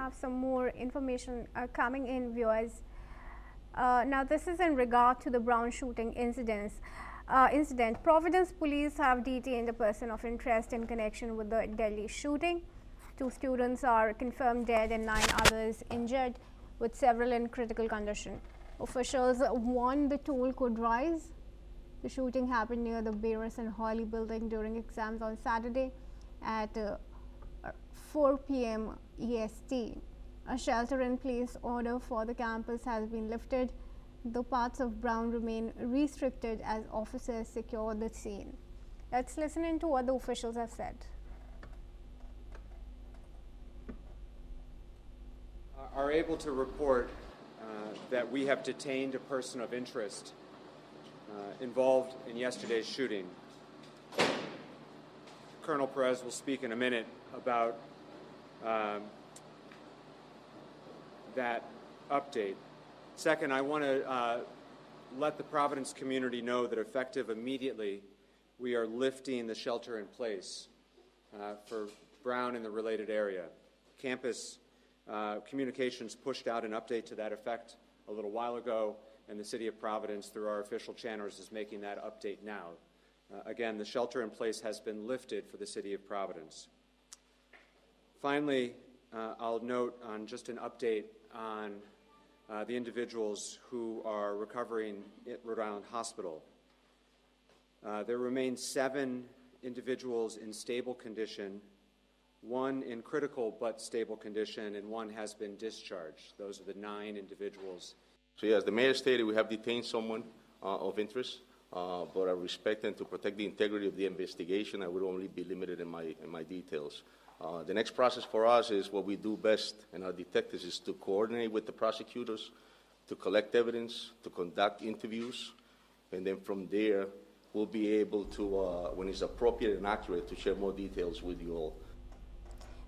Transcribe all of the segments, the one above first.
have some more information coming in, viewers. Now, this is in regard to the Brown shooting incident. Providence police have detained a person of interest in connection with the deadly shooting. 2 students are confirmed dead and 9 others injured, with several in critical condition. Officials warned the toll could rise. The shooting happened near the Barris and Hawley building during exams on Saturday at 4 p.m. EST. A shelter-in-place order for the campus has been lifted. The parts of Brown remain restricted as officers secure the scene. Let's listen into what the officials have said. Are able to report that we have detained a person of interest involved in yesterday's shooting. Colonel Perez will speak in a minute about that update. Second, I want to let the Providence community know that effective immediately, we are lifting the shelter in place for Brown and the related area. Campus communications pushed out an update to that effect a little while ago, and the City of Providence, through our official channels, is making that update now. Again, the shelter in place has been lifted for the City of Providence. Finally, I'll note on just an update on the individuals who are recovering at Rhode Island Hospital. There remain 7 individuals in stable condition, 1 in critical but stable condition, and 1 has been discharged. Those are the 9 individuals. So yes, the mayor stated we have detained someone of interest, but I respect and to protect the integrity of the investigation, I would only be limited in my details. The next process for us is what we do best, and our detectives, is to coordinate with the prosecutors, to collect evidence, to conduct interviews, and then from there, we'll be able to, when it's appropriate and accurate, to share more details with you all.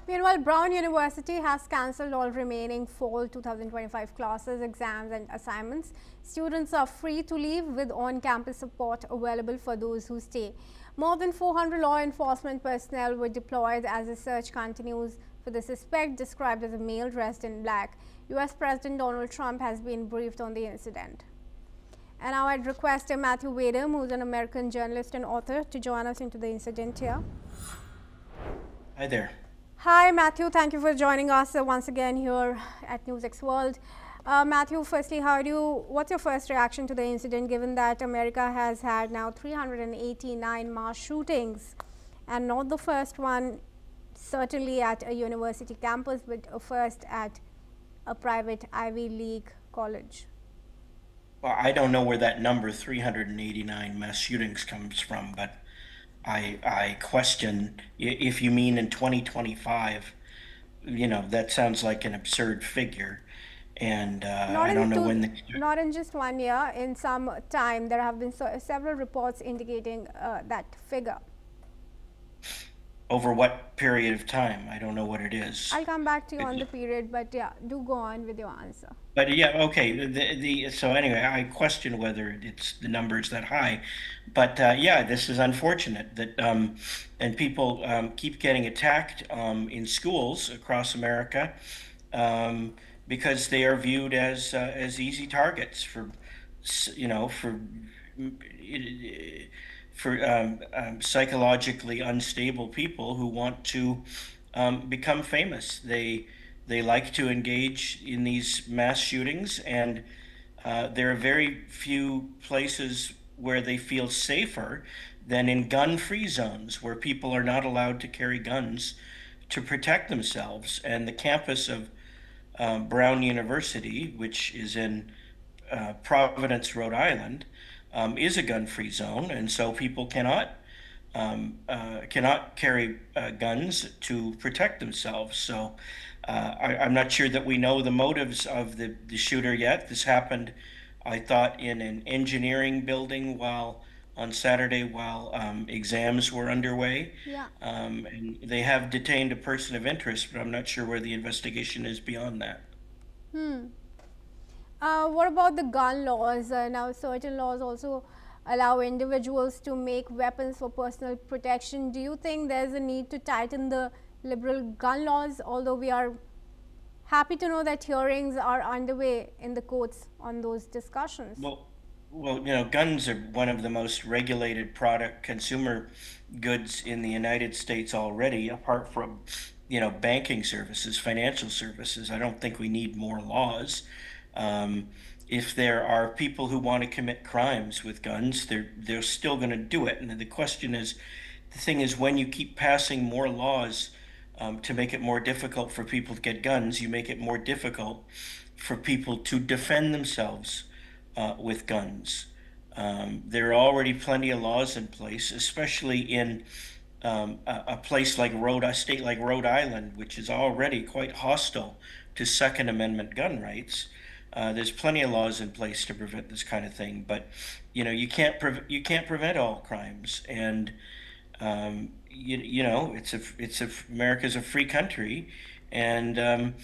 Meanwhile, Brown University has cancelled all remaining fall 2025 classes, exams and assignments. Students are free to leave with on-campus support available for those who stay. More than 400 law enforcement personnel were deployed as the search continues for the suspect, described as a male dressed in black. U.S. President Donald Trump has been briefed on the incident. And now I'd request Matthew Wadham, who's an American journalist and author, to join us into the incident here. Hi there. Hi, Matthew. Thank you for joining us once again here at NewsX World. Matthew, firstly, what's your first reaction to the incident, given that America has had now 389 mass shootings, and not the first one, certainly at a university campus, but a first at a private Ivy League college? Well, I don't know where that number 389 mass shootings comes from, but I question if you mean in 2025, that sounds like an absurd figure. And I don't know when not in just 1 year, in some time there have been several reports indicating that figure. Over what period of time? I don't know what it is. I'll come back to you on the period, but yeah, do go on with your answer. But yeah, okay. So anyway, I question whether the number is that high, but yeah, this is unfortunate that and people keep getting attacked in schools across America because they are viewed as easy targets for psychologically unstable people who want to become famous. They like to engage in these mass shootings, and there are very few places where they feel safer than in gun-free zones where people are not allowed to carry guns to protect themselves. And the campus of Brown University, which is in Providence, Rhode Island, is a gun-free zone, and so people cannot carry guns to protect themselves. So I'm not sure that we know the motives of the shooter yet. This happened, I thought, in an engineering building on Saturday while exams were underway. Yeah. And they have detained a person of interest, but I'm not sure where the investigation is beyond that. What about the gun laws? Now, certain laws also allow individuals to make weapons for personal protection. Do you think there's a need to tighten the liberal gun laws, although we are happy to know that hearings are underway in the courts on those discussions. Well, guns are one of the most regulated consumer goods in the United States already, apart from, banking services, financial services. I don't think we need more laws. If there are people who want to commit crimes with guns, they're still going to do it. And the thing is, when you keep passing more laws to make it more difficult for people to get guns, you make it more difficult for people to defend themselves with guns. There are already plenty of laws in place, especially in a state like Rhode Island, which is already quite hostile to Second Amendment gun rights. There's plenty of laws in place to prevent this kind of thing, but you can't prevent all crimes, and America's a free country, and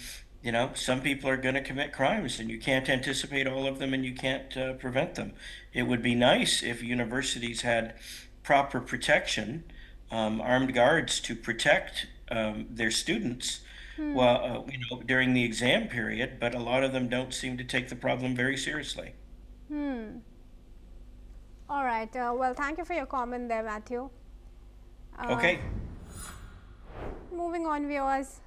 some people are going to commit crimes, and you can't anticipate all of them, and you can't prevent them. It would be nice if universities had proper protection, armed guards to protect their students during the exam period, but a lot of them don't seem to take the problem very seriously. All right. Well, thank you for your comment there, Matthew. Okay. Moving on, viewers.